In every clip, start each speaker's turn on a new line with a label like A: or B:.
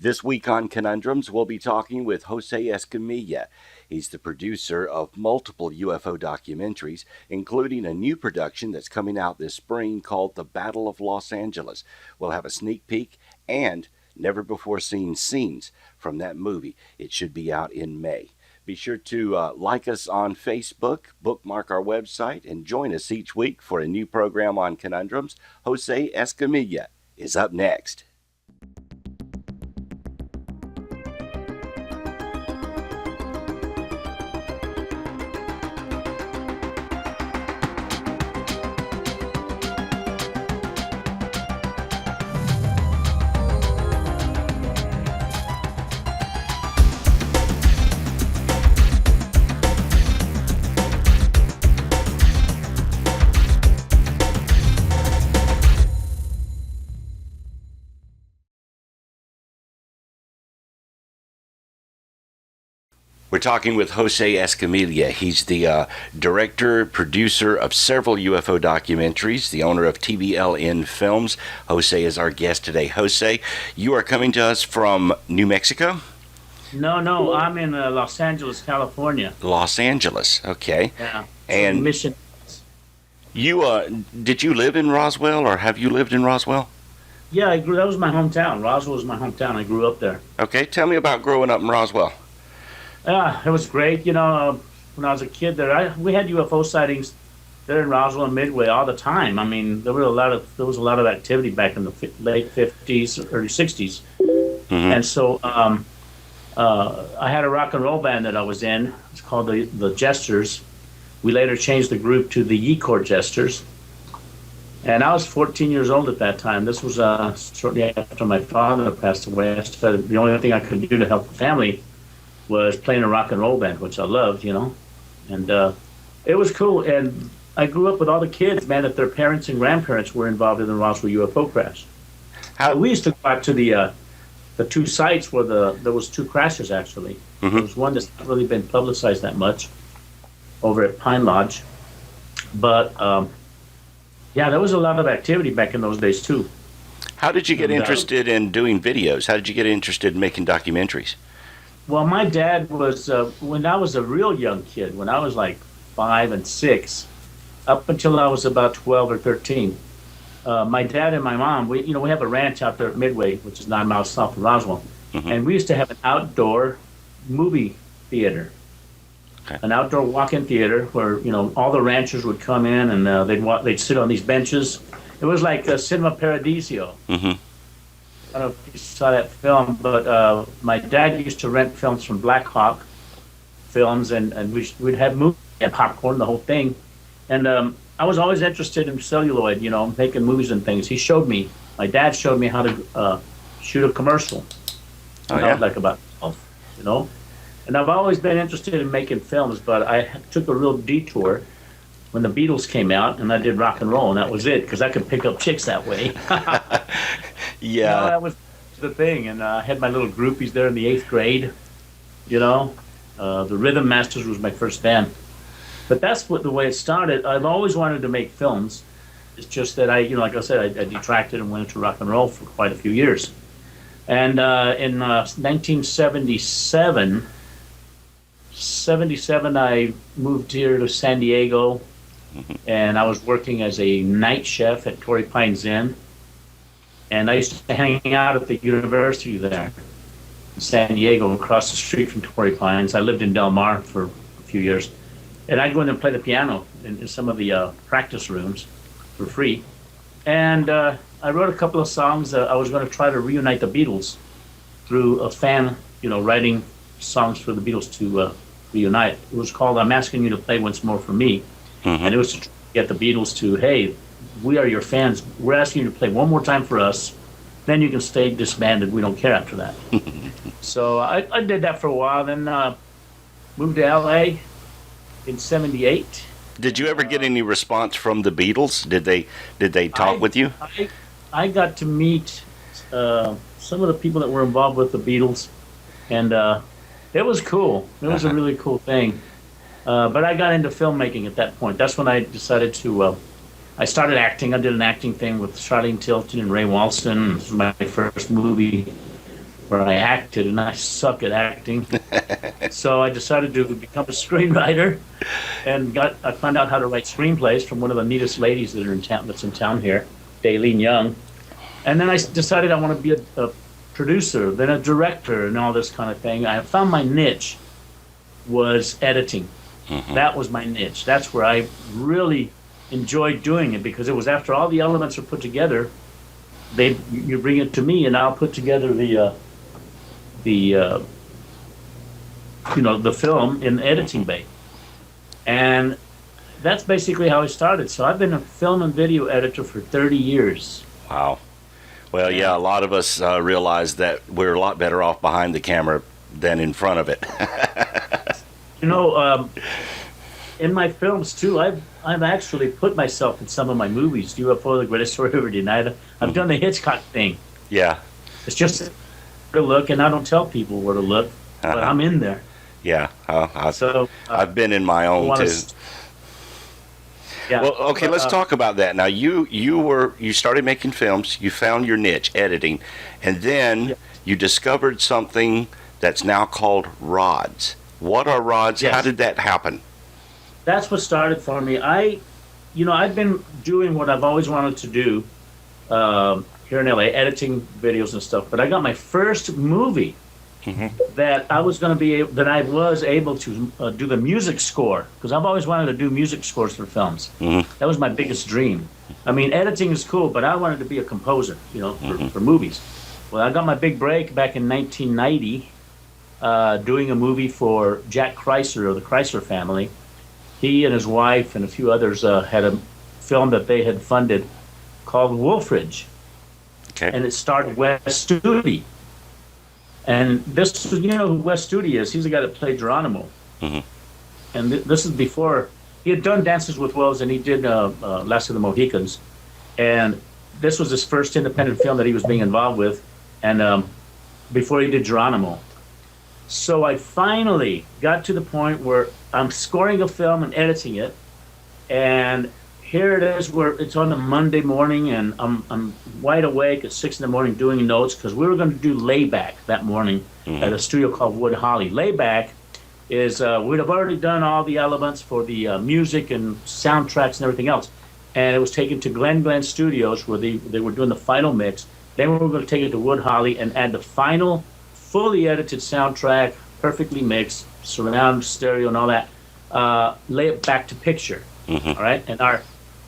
A: This week on Conundrums, we'll be talking with Jose Escamilla. He's the producer of multiple UFO documentaries, including a new production that's coming out this spring called The Battle of Los Angeles. We'll have a sneak peek and never before seen scenes from that movie. It should be out in May. Be sure to like us on Facebook, bookmark our website, and join us each week for a new program on Conundrums. Jose Escamilla is up next. We're talking with Jose Escamilla. He's the director, producer of several UFO documentaries, the owner of TBLN Films. Jose is our guest today. Jose, you are coming to us from New Mexico?
B: No, I'm in Los Angeles, California.
A: Los Angeles, okay.
B: Yeah.
A: And
B: Mission.
A: you, did you live in Roswell, or have you lived in Roswell?
B: Yeah, that was my hometown. Roswell was my hometown. I grew up there.
A: Okay, tell me about growing up in Roswell.
B: Yeah, it was great. You know, when I was a kid there, we had UFO sightings there in Roswell and Midway all the time. I mean, there was a lot of activity back in the late 50s, early 60s. Mm-hmm. And so I had a rock and roll band that I was in. It's called the Jesters. We later changed the group to the Ye-Core Jesters. And I was 14 years old at that time. This was shortly after my father passed away. I started, the only thing I could do to help the family was playing a rock and roll band, which I loved, you know. And it was cool. And I grew up with all the kids, man, that their parents and grandparents were involved in the Roswell UFO crash. We used to go out to the two sites where there was two crashes, actually. Mm-hmm. There was one that's not really been publicized that much over at Pine Lodge. But, yeah, there was a lot of activity back in those days, too.
A: How did you get interested in doing videos? How did you get interested in making documentaries?
B: Well, my dad was, when I was a real young kid, when I was like 5 and 6, up until I was about 12 or 13, my dad and my mom, we have a ranch out there at Midway, which is 9 miles south of Roswell, mm-hmm. and we used to have an outdoor movie theater, okay. An outdoor walk-in theater where, all the ranchers would come in and they'd sit on these benches. It was like a Cinema Paradiso. Mm-hmm. I don't know if you saw that film, but my dad used to rent films from Black Hawk Films, and we'd have movie and popcorn, the whole thing. And I was always interested in celluloid, making movies and things. My dad showed me how to shoot a commercial. I was like about 12, And I've always been interested in making films, but I took a real detour when the Beatles came out, and I did rock and roll, and that was it, because I could pick up chicks that way.
A: Yeah,
B: that was the thing, and I had my little groupies there in the 8th grade. The Rhythm Masters was my first band, but that's the way it started. I've always wanted to make films. It's just that like I said, I detracted and went into rock and roll for quite a few years. And in 1977, I moved here to San Diego, and I was working as a night chef at Torrey Pines Inn. And I used to hang out at the university there in San Diego, across the street from Torrey Pines. I lived in Del Mar for a few years. And I'd go in and play the piano in some of the practice rooms for free. And I wrote a couple of songs. I was going to try to reunite the Beatles through a fan, writing songs for the Beatles to reunite. It was called I'm Asking You to Play Once More for Me. Mm-hmm. And it was to get the Beatles to, hey, we are your fans. We're asking you to play one more time for us. Then you can stay disbanded. We don't care after that. So I did that for a while. Then moved to L.A. in '78.
A: Did you ever get any response from the Beatles? Did they talk with you?
B: I got to meet some of the people that were involved with the Beatles, and it was cool. It was a really cool thing. But I got into filmmaking at that point. That's when I decided to I started acting. I did an acting thing with Charlene Tilton and Ray Walston. This was my first movie. where I acted, and I suck at acting. So I decided to become a screenwriter, and I found out how to write screenplays from one of the neatest ladies that's in town here, Daleen Young. And then I decided I want to be a producer, then a director, and all this kind of thing. I found my niche was editing. That was my niche. That's where I really enjoyed doing it, because it was after all the elements are put together, you bring it to me, and I'll put together the film in editing bay. And that's basically how I started. So I've been a film and video editor for 30 years.
A: Wow. Well, yeah, a lot of us realize that we're a lot better off behind the camera than in front of it.
B: In my films too, I've actually put myself in some of my movies. UFO: The Greatest Story Ever Denied. I've done the Hitchcock thing.
A: Yeah.
B: It's just to look, and I don't tell people where to look, but I'm in there.
A: Yeah. I've been in my own too.
B: Yeah.
A: Well, okay, let's talk about that. Now, you started making films, you found your niche, editing, and then you discovered something that's now called rods. What are rods?
B: Yes.
A: How did that happen?
B: That's what started for me. I've been doing what I've always wanted to do here in LA, editing videos and stuff. But I got my first movie that I was able to do the music score, because I've always wanted to do music scores for films. That was my biggest dream. I mean, editing is cool, but I wanted to be a composer, for movies. Well, I got my big break back in 1990 doing a movie for Jack Chrysler of the Chrysler family. He and his wife and a few others had a film that they had funded called Wolfridge.
A: Okay.
B: And it starred Wes Studi. And this, who Wes Studi is? He's the guy that played Geronimo. And this is before he had done Dances with Wolves, and he did Last of the Mohicans. And this was his first independent film that he was being involved with, and before he did Geronimo. So I finally got to the point where I'm scoring a film and editing it, and here it is where it's on a Monday morning, and I'm wide awake at 6 in the morning doing notes, because we were going to do layback that morning at a studio called Wood Holly. Layback is we'd have already done all the elements for the music and soundtracks and everything else, and it was taken to Glen Studios where they were doing the final mix. Then we were going to take it to Wood Holly and add the final fully edited soundtrack, perfectly mixed, surround stereo and all that, lay it back to picture. All right, and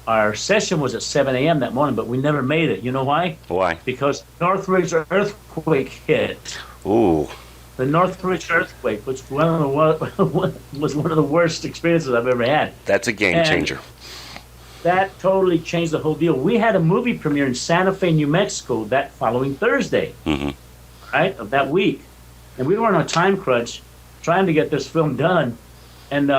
B: our session was at 7 a.m. that morning, but we never made it. You know why?
A: Why?
B: Because Northridge earthquake hit.
A: Ooh.
B: The Northridge earthquake, which was one of the worst experiences I've ever had.
A: That's a game changer.
B: That totally changed the whole deal. We had a movie premiere in Santa Fe, New Mexico that following Thursday, right, of that week. And we were on a time crunch trying to get this film done. And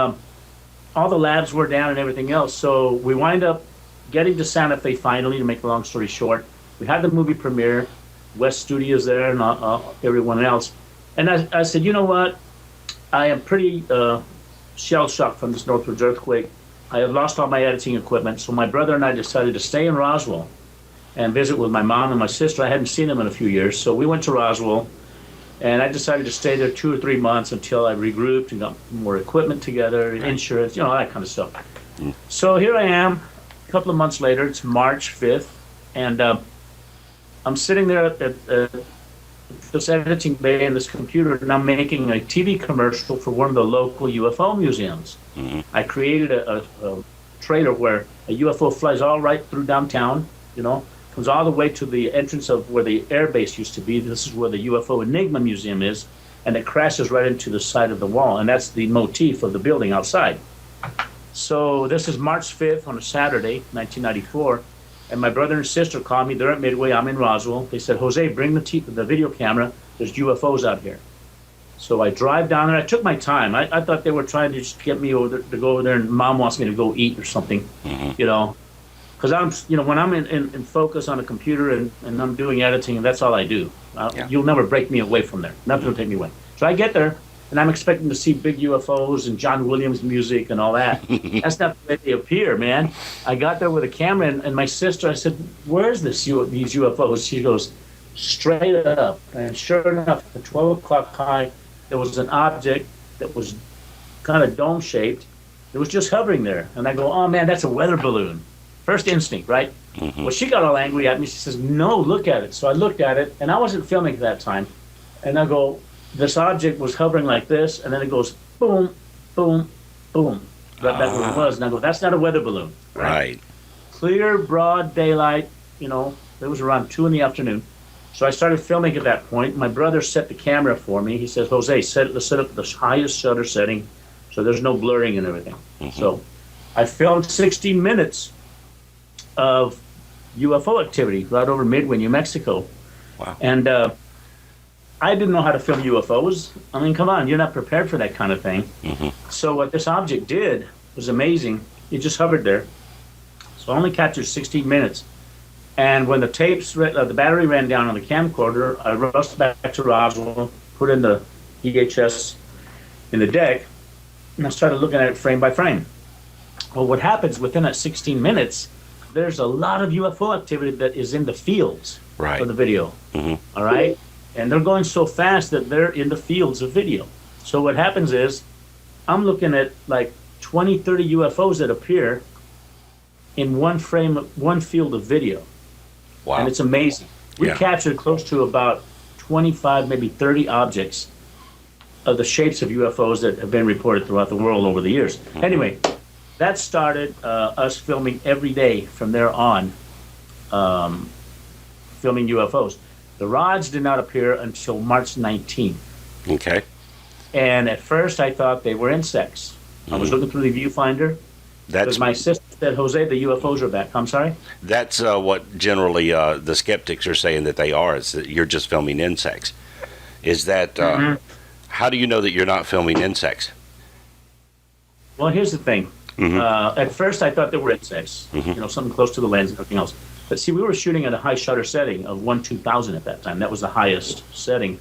B: all the labs were down and everything else. So we wind up getting to Santa Fe finally, to make a long story short. We had the movie premiere, West Studios there, and everyone else. And I said, you know what? I am pretty shell-shocked from this Northridge earthquake. I have lost all my editing equipment. So my brother and I decided to stay in Roswell and visit with my mom and my sister. I hadn't seen them in a few years. So we went to Roswell. And I decided to stay there 2 or 3 months until I regrouped and got more equipment together, insurance, all that kind of stuff. So here I am, a couple of months later. It's March 5th, and I'm sitting there at this editing bay in this computer, and I'm making a TV commercial for one of the local UFO museums. I created a trailer where a UFO flies all right through downtown, comes all the way to the entrance of where the air base used to be. This is where the UFO Enigma Museum is, and it crashes right into the side of the wall, and that's the motif of the building outside. So this is March 5th on a Saturday, 1994, and my brother and sister called me. They're at Midway, I'm in Roswell. They said, Jose, bring the video camera. There's UFOs out here. So I drive down there. I took my time. I thought they were trying to just get me over to go over there, and Mom wants me to go eat or something, Because I'm, when I'm in focus on a computer and I'm doing editing, and that's all I do. You'll never break me away from there. Nothing will take me away. So I get there, and I'm expecting to see big UFOs and John Williams music and all that. That's not the way they appear, man. I got there with a camera, and my sister, I said, "Where's these UFOs?" She goes, straight up. And sure enough, at 12 o'clock high, there was an object that was kind of dome shaped. It was just hovering there. And I go, oh man, that's a weather balloon. First instinct, right? Well, she got all angry at me. She says, no, look at it. So I looked at it, and I wasn't filming at that time. And I go, this object was hovering like this, and then it goes boom, boom, boom. That's what it was. And I go, that's not a weather balloon.
A: Right.
B: Clear, broad daylight, it was around 2 in the afternoon. So I started filming at that point. My brother set the camera for me. He says, Jose, let's set up the highest shutter setting so there's no blurring and everything. So I filmed 60 minutes of UFO activity right over Midway, New Mexico.
A: Wow.
B: And I didn't know how to film UFOs. I mean, come on, you're not prepared for that kind of thing. So what this object did was amazing. It just hovered there. So I only captured 16 minutes. And when the battery ran down on the camcorder, I rushed back to Roswell, put in the VHS in the deck, and I started looking at it frame by frame. Well, what happens within that 16 minutes, there's a lot of UFO activity that is in the fields for the video. All right? And they're going so fast that they're in the fields of video. So what happens is, I'm looking at like 20, 30 UFOs that appear in one field of video.
A: Wow.
B: And it's amazing. We captured close to about 25, maybe 30 objects of the shapes of UFOs that have been reported throughout the world over the years. Anyway, that started us filming every day from there on, filming UFOs. The rods did not appear until March 19th.
A: Okay.
B: And at first I thought they were insects. I was looking through the viewfinder. Because my sister said, Jose, the UFOs are back. I'm sorry?
A: That's what generally the skeptics are saying that they are, is that you're just filming insects. Is that, how do you know that you're not filming insects?
B: Well, here's the thing. At first I thought they were insects, something close to the lens and everything else. But see, we were shooting at a high shutter setting of 1/2000 at that time. That was the highest setting.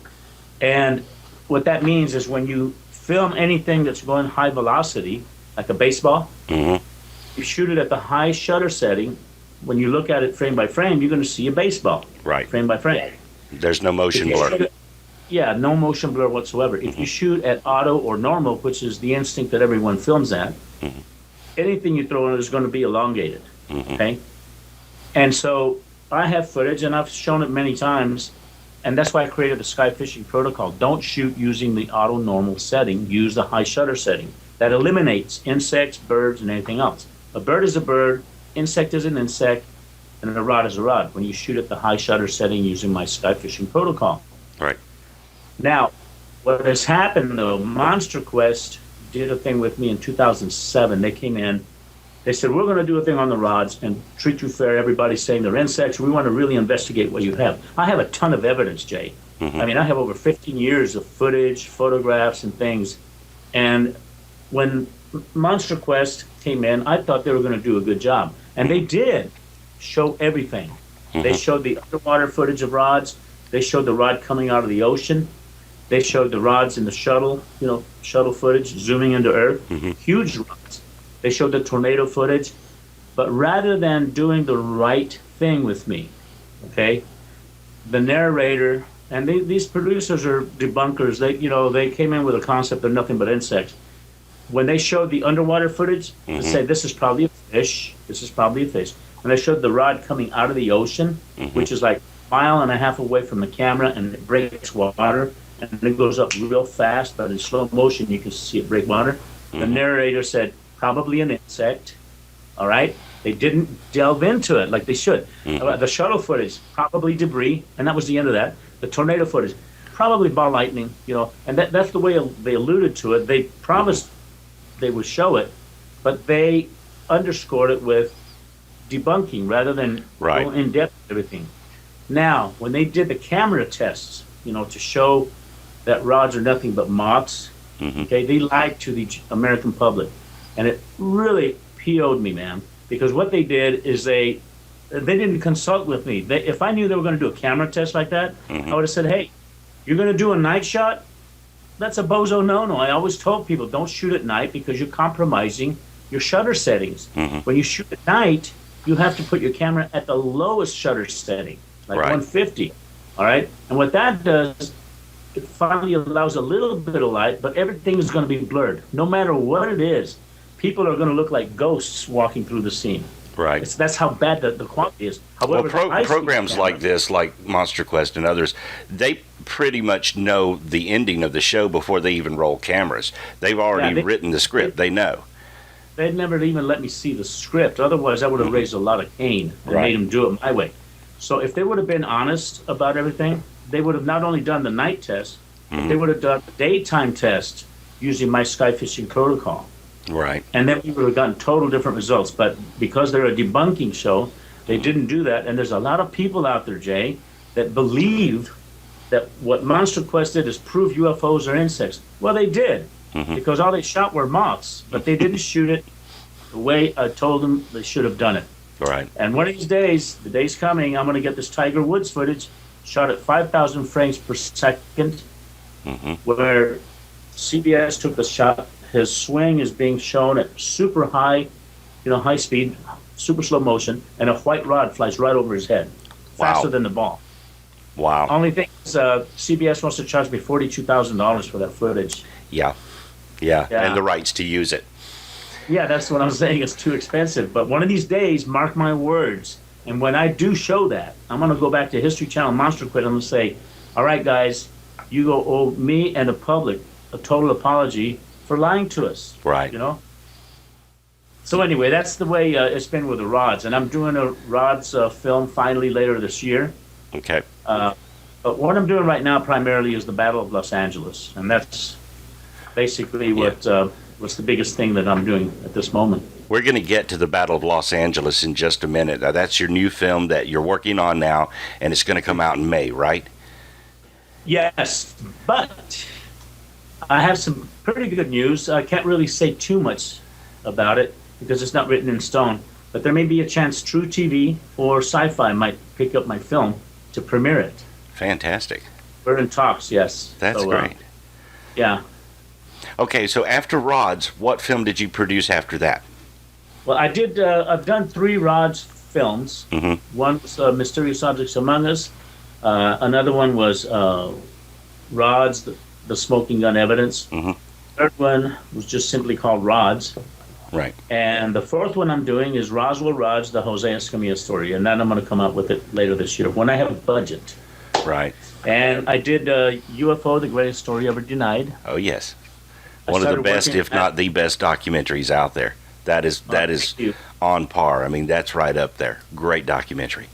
B: And what that means is when you film anything that's going high velocity, like a baseball, you shoot it at the high shutter setting. When you look at it frame by frame, you're going to see a baseball.
A: Right.
B: Frame by frame.
A: There's no motion blur.
B: No motion blur whatsoever. If you shoot at auto or normal, which is the instinct that everyone films at, anything you throw in is going to be elongated. Okay? And so I have footage, and I've shown it many times, and that's why I created the sky fishing protocol. Don't shoot using the auto normal setting. Use the high shutter setting. That eliminates insects, birds, and anything else. A bird is a bird, insect is an insect, and a rod is a rod when you shoot at the high shutter setting using my sky fishing protocol.
A: Right.
B: Now, what has happened though, Monster Quest did a thing with me in 2007. They came in, they said, we're going to do a thing on the rods and treat you fair. Everybody's saying they're insects. We want to really investigate what you have. I have a ton of evidence, Jay. I mean, I have over 15 years of footage, photographs, and things. And when Monster Quest came in, I thought they were going to do a good job. And they did show everything. They showed the underwater footage of rods. They showed the rod coming out of the ocean. They showed the rods in the shuttle, shuttle footage, zooming into Earth. Huge rods. They showed the tornado footage. But rather than doing the right thing with me, okay, the narrator, and these producers are debunkers. They came in with a concept of nothing but insects. When they showed the underwater footage, they said, this is probably a fish. This is probably a fish. And they showed the rod coming out of the ocean, which is like a mile and a half away from the camera, and it breaks water. And it goes up real fast, but in slow motion, you can see it break water. The narrator said, probably an insect. All right? They didn't delve into it like they should. The shuttle footage, probably debris, and that was the end of that. The tornado footage, probably ball lightning, and that's the way they alluded to it. They promised they would show it, but they underscored it with debunking rather than go in depth with everything. Now, when they did the camera tests, to show that rods are nothing but moths, okay, they lied to the American public, and it really PO'd me, man, because what they did is they didn't consult with me. If I knew they were going to do a camera test like that, I would have said, hey, you're going to do a night shot? That's a bozo no-no. I always told people, don't shoot at night because you're compromising your shutter settings. When you shoot at night, you have to put your camera at the lowest shutter setting, like 150. All right. And what that does, it finally allows a little bit of light, but everything is going to be blurred. No matter what it is, people are going to look like ghosts walking through the scene.
A: Right.
B: That's how bad the quality is.
A: Well,
B: However, the high-speed
A: programs
B: camera,
A: like this, like Monster Quest and others, they pretty much know the ending of the show before they even roll cameras. They've already written the script. They know.
B: they'd never even let me see the script. Otherwise, I would have raised a lot of Cain and
A: Right.
B: made them do it my way. So if they would have been honest about everything, they would have not only done the night test, but they would have done the daytime test using my sky fishing protocol.
A: Right.
B: And then we would have gotten total different results. But because they're a debunking show, they didn't do that. And there's a lot of people out there, Jay, that believe that what Monster Quest did is prove UFOs are insects. Well, they did, because all they shot were moths, but they didn't shoot it the way I told them they should have done it.
A: Right.
B: And one of these days, the day's coming, I'm going to get this Tiger Woods footage shot at 5,000 frames per second, where CBS took the shot. His swing is being shown at super high, high speed, super slow motion, and a white rod flies right over his head, faster than the ball.
A: Wow.
B: Only thing is, CBS wants to charge me $42,000 for that footage.
A: Yeah. And the rights to use it.
B: Yeah, that's what I'm saying. It's too expensive. But one of these days, mark my words, and when I do show that, I'm going to go back to History Channel Monster Quit. I'm going to say, all right, guys, you go owe me and the public a total apology for lying to us.
A: Right.
B: So anyway, that's the way it's been with the rods. And I'm doing a rods film finally later this year.
A: Okay.
B: But what I'm doing right now primarily is the Battle of Los Angeles. And that's basically what's the biggest thing that I'm doing at this moment.
A: We're going to get to the Battle of Los Angeles in just a minute. Now, that's your new film that you're working on now, and it's going to come out in May, right?
B: Yes, but I have some pretty good news. I can't really say too much about it because it's not written in stone. But there may be a chance True TV or Sci-Fi might pick up my film to premiere it.
A: Fantastic.
B: We're in talks, yes.
A: That's great.
B: Yeah.
A: Okay, so after Rods, what film did you produce after that?
B: Well, I've done 3 Rods films. One was Mysterious Objects Among Us. Another one was Rods, the Smoking Gun Evidence. Third one was just simply called Rods.
A: Right.
B: And the fourth one I'm doing is Roswell Rods, the Jose Escamilla story. And then I'm going to come out with it later this year when I have a budget.
A: Right.
B: And I did UFO, the Greatest Story Ever Denied.
A: Oh, yes. One of the best, if not the best, documentaries out there. That is on par. I mean, that's right up there. Great documentary.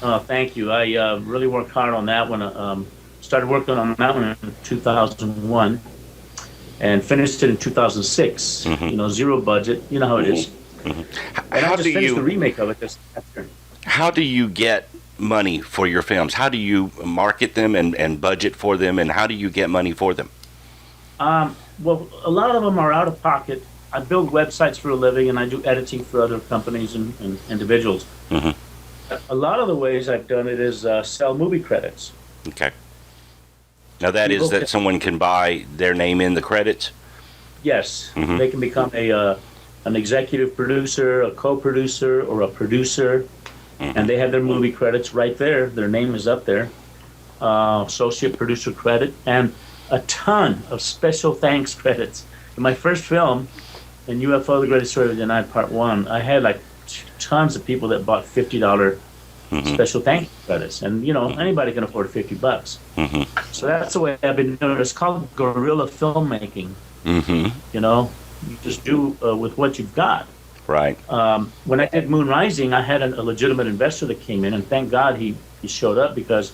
B: Thank you. I really worked hard on that one. Started working on that one in 2001 and finished it in 2006. Zero budget. You know how it is. And I just finished the remake of it this after.
A: How do you get money for your films? How do you market them and budget for them, and how do you get money for them?
B: Well, a lot of them are out of pocket. I build websites for a living, and I do editing for other companies and individuals. A lot of the ways I've done it is sell movie credits.
A: Okay. Now that is that someone can buy their name in the credits?
B: Yes. They can become an executive producer, a co-producer, or a producer, and they have their movie credits right there. Their name is up there. Associate producer credit, and a ton of special thanks credits. In my first film, in UFO, The Greatest Story Ever Denied, Part 1, I had like tons of people that bought $50 special thank credits. And, anybody can afford $50. So that's the way I've been doing it. It's called guerrilla filmmaking. You just do with what you've got.
A: Right.
B: When I did Moon Rising, I had a legitimate investor that came in, and thank God he showed up, because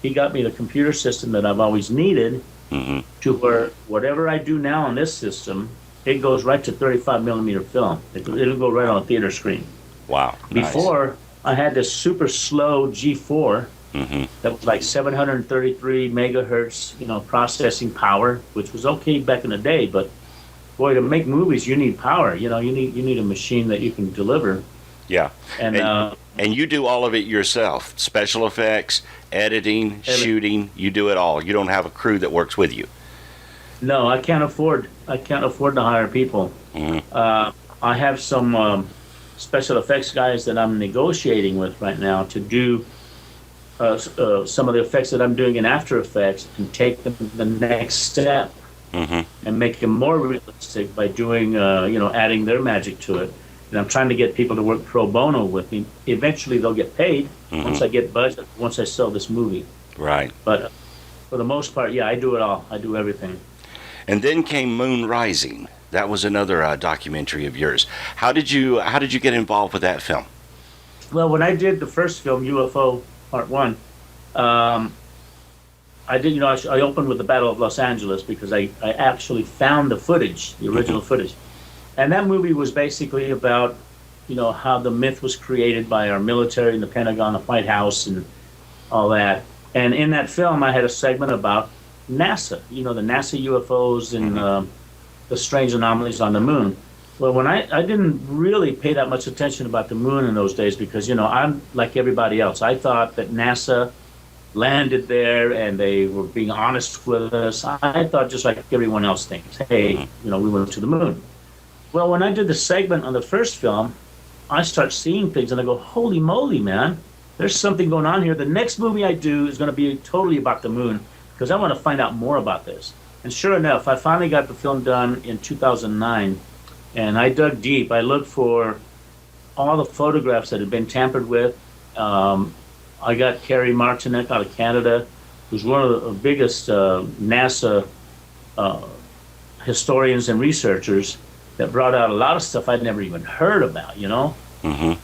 B: he got me the computer system that I've always needed to where whatever I do now on this system, it goes right to 35 millimeter film. It'll go right on a theater screen.
A: Wow.
B: Before, I had this super slow G4 that was like 733 megahertz, processing power, which was okay back in the day, but boy, to make movies, you need power. You need a machine that you can deliver.
A: Yeah.
B: And
A: you do all of it yourself. Special effects, editing, shooting, you do it all. You don't have a crew that works with you.
B: No, I can't afford to hire people. I have some special effects guys that I'm negotiating with right now to do some of the effects that I'm doing in After Effects and take them to the next step and make them more realistic by doing, adding their magic to it. And I'm trying to get people to work pro bono with me. Eventually, they'll get paid once I get budget, once I sell this movie.
A: Right.
B: But for the most part, yeah, I do it all. I do everything.
A: And then came Moon Rising. That was another documentary of yours. How did you get involved with that film?
B: Well, when I did the first film, UFO Part 1, I did, I opened with the Battle of Los Angeles because I actually found the footage, the original footage. And that movie was basically about, how the myth was created by our military and the Pentagon, the White House, and all that. And in that film, I had a segment about NASA, the NASA UFOs and the strange anomalies on the moon. Well, when I didn't really pay that much attention about the moon in those days because, I'm like everybody else. I thought that NASA landed there and they were being honest with us. I thought just like everyone else thinks, hey, we went to the moon. Well, when I did the segment on the first film, I start seeing things and I go, holy moly, man, there's something going on here. The next movie I do is going to be totally about the moon because I want to find out more about this. And sure enough, I finally got the film done in 2009, and I dug deep. I looked for all the photographs that had been tampered with. I got Carrie Martinek out of Canada, who's one of the biggest NASA historians and researchers that brought out a lot of stuff I'd never even heard about,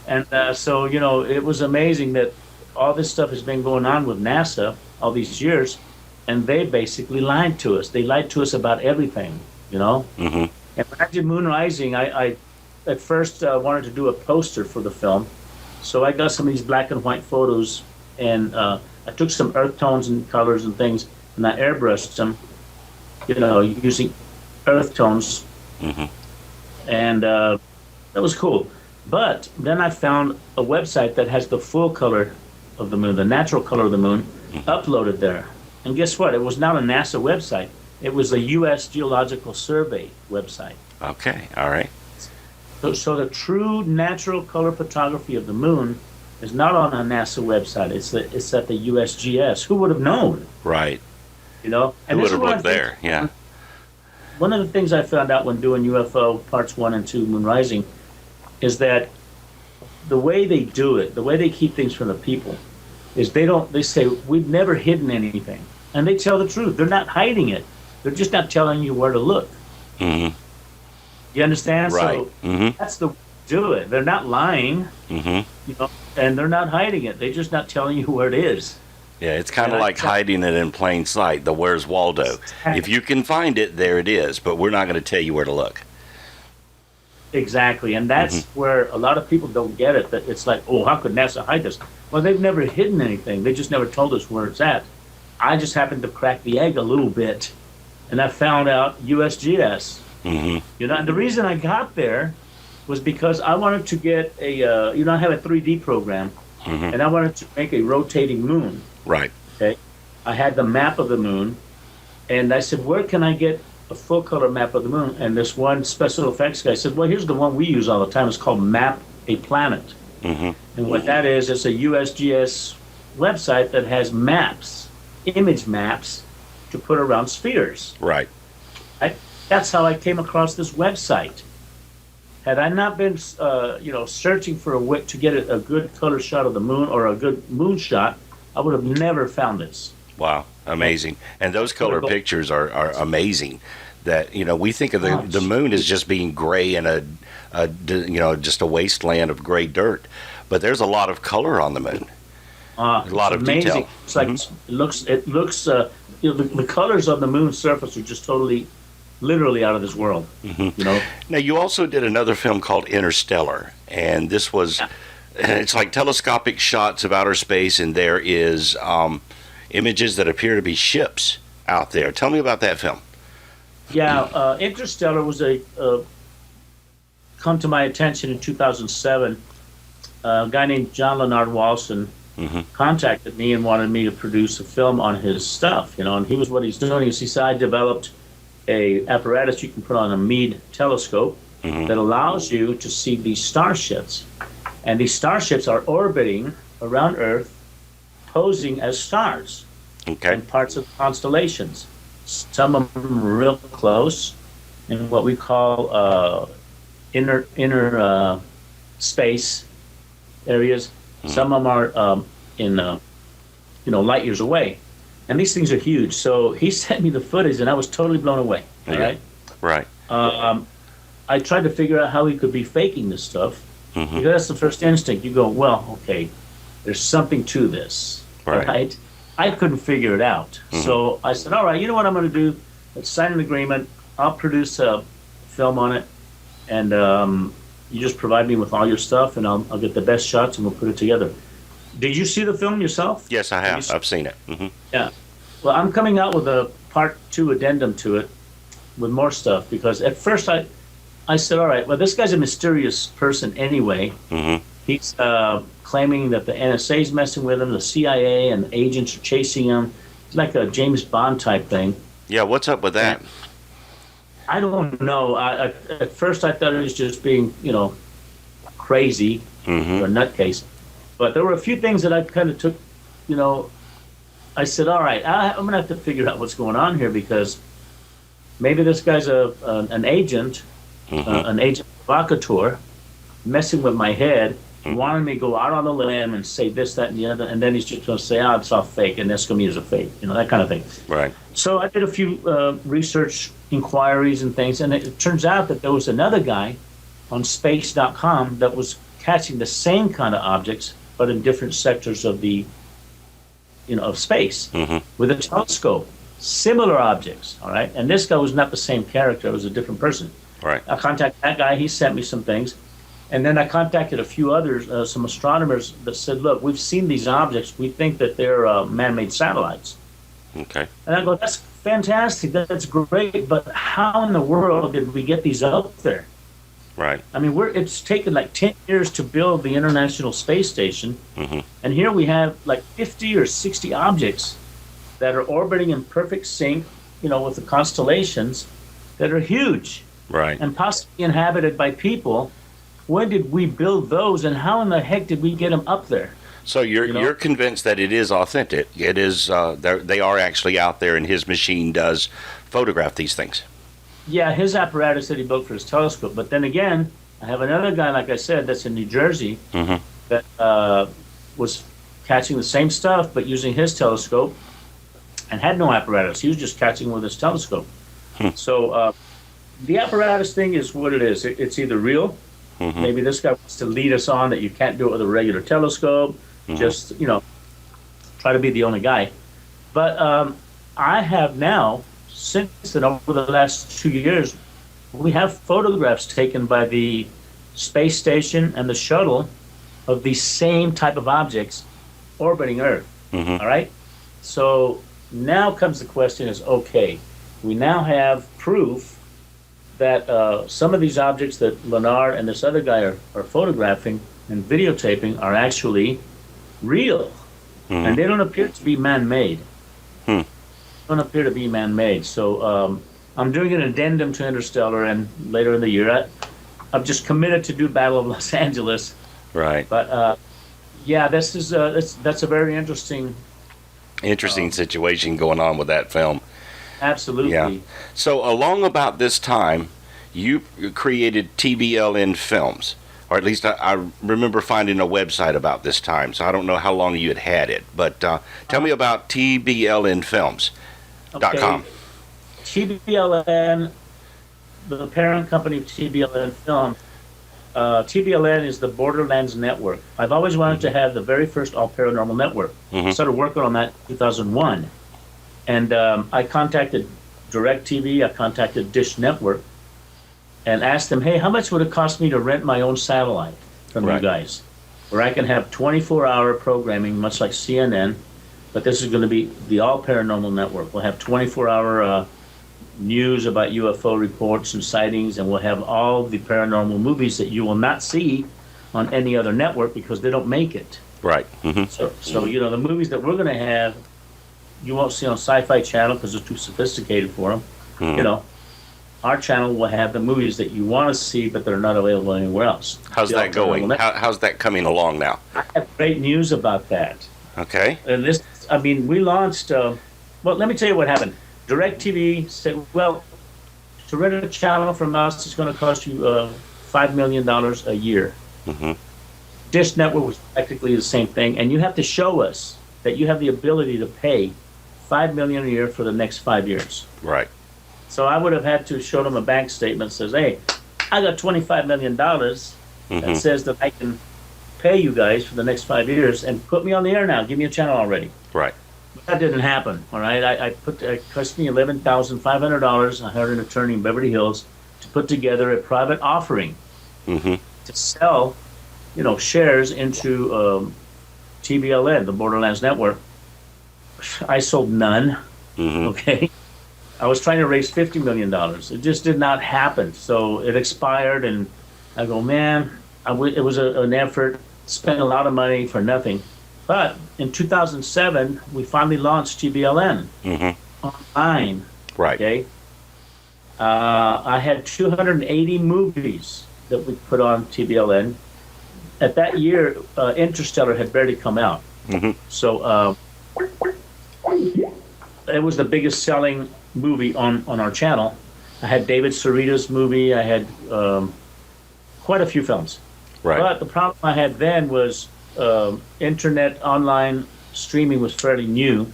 B: And so, it was amazing that all this stuff has been going on with NASA all these years, and they basically lied to us. They lied to us about everything, And when I did Moon Rising, I at first wanted to do a poster for the film. So I got some of these black and white photos, and I took some earth tones and colors and things, and I airbrushed them, using earth tones. And that was cool. But then I found a website that has the full color of the moon, the natural color of the moon, uploaded there. And guess what? It was not a NASA website. It was a U.S. Geological Survey website.
A: Okay, all right.
B: So the true natural color photography of the moon is not on a NASA website. It's at the USGS. Who would have known?
A: Right.
B: And
A: who would have looked there? Yeah.
B: One of the things I found out when doing UFO Parts 1 and 2, Moon Rising, is that the way they do it, the way they keep things from the people, is they say, we've never hidden anything. And they tell the truth. They're not hiding it. They're just not telling you where to look. You understand?
A: Right.
B: So that's the way to do it. They're not lying, and they're not hiding it. They're just not telling you where it is.
A: Yeah, it's kind of like hiding it in plain sight, the Where's Waldo. If you can find it, there it is, but we're not going to tell you where to look.
B: Exactly, and that's where a lot of people don't get it. That it's like, oh, how could NASA hide this? Well, they've never hidden anything. They just never told us where it's at. I just happened to crack the egg a little bit, and I found out USGS. And the reason I got there was because I wanted to get I have a 3D program, and I wanted to make a rotating moon.
A: Right.
B: Okay. I had the map of the moon, and I said, where can I get a full color map of the moon? And this one special effects guy said, well, here's the one we use all the time. It's called Map a Planet. And what that is, it's a USGS website that has maps, image maps, to put around spheres.
A: Right.
B: That's how I came across this website. Had I not been, searching for a way to get a good color shot of the moon or a good moon shot, I would have never found this.
A: Wow, amazing. And those color pictures are amazing. That, we think of the moon as just being gray and just a wasteland of gray dirt. But there's a lot of color on the moon. A lot of
B: amazing.
A: detail.
B: It's like it looks the colors on the moon's surface are just totally, literally out of this world.
A: Now, you also did another film called Interstellar, and this was it's like telescopic shots of outer space, and there is images that appear to be ships out there. Tell me about that film.
B: Yeah, Interstellar was come to my attention in 2007. A guy named John Leonard Walson contacted me and wanted me to produce a film on his stuff, and what he's doing is he said, I developed a apparatus you can put on a Meade telescope that allows you to see these starships. And these starships are orbiting around Earth posing as stars
A: Okay.
B: and parts of constellations. Some of them real close in what we call inner space areas. Some of them are in light years away, and these things are huge. So he sent me the footage, and I was totally blown away. All right.
A: Right.
B: I tried to figure out how he could be faking this stuff, because that's the first instinct. You go, well, okay, there's something to this, right? I couldn't figure it out. So I said, all right, you know what I'm going to do? Let's sign an agreement. I'll produce a film on it, and you just provide me with all your stuff, and I'll get the best shots, and we'll put it together. Did you see the film yourself?
A: Yes, I have. I've seen it.
B: Yeah. Well, I'm coming out with a part 2 addendum to it with more stuff, because at first I said, all right, well, this guy's a mysterious person anyway. He's claiming that the NSA is messing with him, the CIA and the agents are chasing him. It's like a James Bond type thing.
A: Yeah, what's up with that?
B: I don't know. At first I thought it was just being, crazy or a nutcase. But there were a few things that I kind of took, I said, all right, I'm going to have to figure out what's going on here, because maybe this guy's an agent, an agent provocateur, messing with my head, wanting me to go out on the limb and say this, that, and the other, and then he's just going to say, it's all fake, and Escamilla is a fake, that kind of thing.
A: Right.
B: So I did a few research inquiries and things, and it turns out that there was another guy on space.com that was catching the same kind of objects, but in different sectors of the, of space, with a telescope, similar objects, all right? And this guy was not the same character, it was a different person.
A: Right.
B: I contacted that guy, he sent me some things, and then I contacted a few others, some astronomers that said, look, we've seen these objects, we think that they're man-made satellites.
A: Okay.
B: And I go, that's fantastic, that's great, but how in the world did we get these out there?
A: Right.
B: I mean, it's taken like 10 years to build the International Space Station, and here we have like 50 or 60 objects that are orbiting in perfect sync, with the constellations that are huge.
A: Right.
B: And possibly inhabited by people. When did we build those, and how in the heck did we get them up there?
A: So you're convinced that it is authentic. It is they are actually out there, and his machine does photograph these things.
B: Yeah, his apparatus that he built for his telescope. But then again, I have another guy, like I said, that's in New Jersey that was catching the same stuff, but using his telescope, and had no apparatus. He was just catching with his telescope. So the apparatus thing is what it is. It's either real. Maybe this guy wants to lead us on that you can't do it with a regular telescope. Just, try to be the only guy. But I have now, since then, over the last 2 years, we have photographs taken by the space station and the shuttle of these same type of objects orbiting Earth. All right? So now comes the question is, okay, we now have proof that some of these objects that Leonard and this other guy are photographing and videotaping are actually real. And they don't appear to be man-made. Don't appear to be man-made. So I'm doing an addendum to Interstellar, and later in the year, I've just committed to do Battle of Los Angeles.
A: Right.
B: But yeah, this is that's a very interesting
A: situation going on with that film.
B: Absolutely.
A: Yeah. So along about this time, you created TBLN Films, or at least I remember finding a website about this time. So I don't know how long you had it, but tell me about TBLN Films.com.
B: Okay. TBLN, the parent company of TBLN Films. TBLN is the Borderlands Network. I've always wanted to have the very first all paranormal network. Started working on that in 2001. And I contacted DirecTV, I contacted Dish Network, and asked them, hey, how much would it cost me to rent my own satellite from you guys, where I can have 24-hour programming, much like CNN, but this is going to be the all paranormal network. We'll have 24-hour news about UFO reports and sightings, and we'll have all the paranormal movies that you will not see on any other network because they don't make it.
A: Right.
B: So the movies that we're going to have, you won't see on Sci-Fi Channel because it's too sophisticated for them. Our channel will have the movies that you want to see, but they're not available anywhere else.
A: How's that going? How's that coming along now?
B: I have great news about that.
A: Okay.
B: And this, I mean, we launched. Well, let me tell you what happened. DirecTV said, "Well, to rent a channel from us is going to cost you $5 million a year."
A: Mm-hmm.
B: Dish Network was practically the same thing, and you have to show us that you have the ability to pay $5 million a year for the next 5 years.
A: Right.
B: So I would have had to show them a bank statement that says, "Hey, I got $25 million that says that I can pay you guys for the next 5 years and put me on the air now. Give me a channel already."
A: Right.
B: But that didn't happen. All right, it cost me $11,500. I hired an attorney in Beverly Hills to put together a private offering
A: Mm-hmm.
B: to sell, shares into TBLN, the Borderlands Network. I sold none.
A: Mm-hmm.
B: Okay. I was trying to raise $50 million. It just did not happen. So it expired, and I go, man, it was an effort, spent a lot of money for nothing. But in 2007, we finally launched TBLN online.
A: Right.
B: Okay. I had 280 movies that we put on TBLN. At that year, Interstellar had barely come out.
A: Mm-hmm.
B: So it was the biggest selling movie on our channel. I had David Sarita's movie. I had quite a few films.
A: Right.
B: But the problem I had then was internet online streaming was fairly new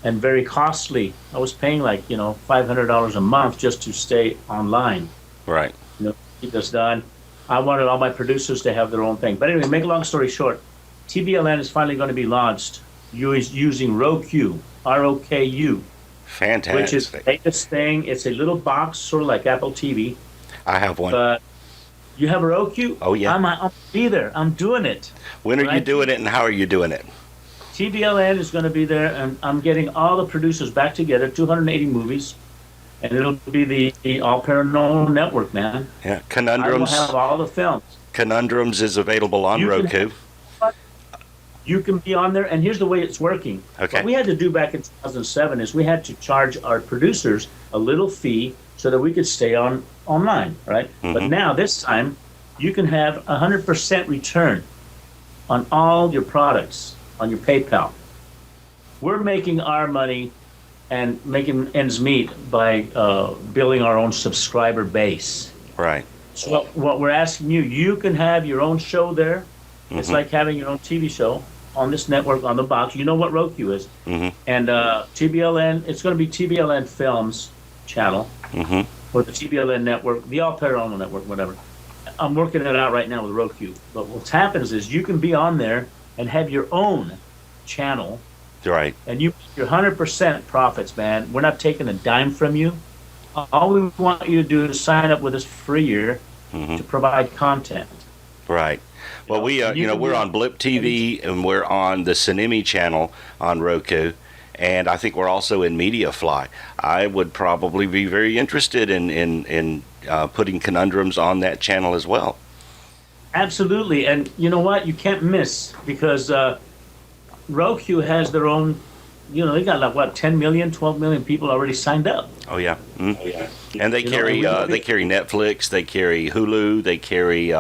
B: and very costly. I was paying like, $500 a month just to stay online.
A: Right.
B: Keep this done. I wanted all my producers to have their own thing. But anyway, make a long story short, TBLN is finally going to be launched using Roku, ROKU.
A: Fantastic.
B: Which is the latest thing. It's a little box, sort of like Apple TV.
A: I have one.
B: But you have a Roku?
A: Oh, yeah.
B: I'm be there. I'm doing it.
A: When are you doing it, and how are you doing it?
B: TBLN is going to be there, and I'm getting all the producers back together, 280 movies, and it'll be the All Paranormal Network, man.
A: Yeah. Conundrums.
B: I will have all the films.
A: Conundrums is available on Roku.
B: You can be on there, and here's the way it's working.
A: Okay.
B: What we had to do back in 2007 is we had to charge our producers a little fee so that we could stay online, right? But now, this time, you can have 100% return on all your products on your PayPal. We're making our money and making ends meet by building our own subscriber base.
A: Right.
B: So what we're asking you can have your own show there. It's like having your own TV show on this network, on the box. You know what Roku is. And TBLN, it's going to be TBLN Films channel, or the TBLN Network, the All Paranormal Network, whatever. I'm working it out right now with Roku. But what happens is you can be on there and have your own channel.
A: Right.
B: And you're 100% profits, man. We're not taking a dime from you. All we want you to do is sign up with us for a year to provide content.
A: Right. Well, we're on Blip TV, and we're on the Cinemi channel on Roku, and I think we're also in MediaFly. I would probably be very interested in putting Conundrums on that channel as well.
B: Absolutely, and you know what? You can't miss, because Roku has their own. They got like what, 10 million, 12 million people already signed up.
A: Oh yeah. And they carry Netflix, they carry Hulu, they carry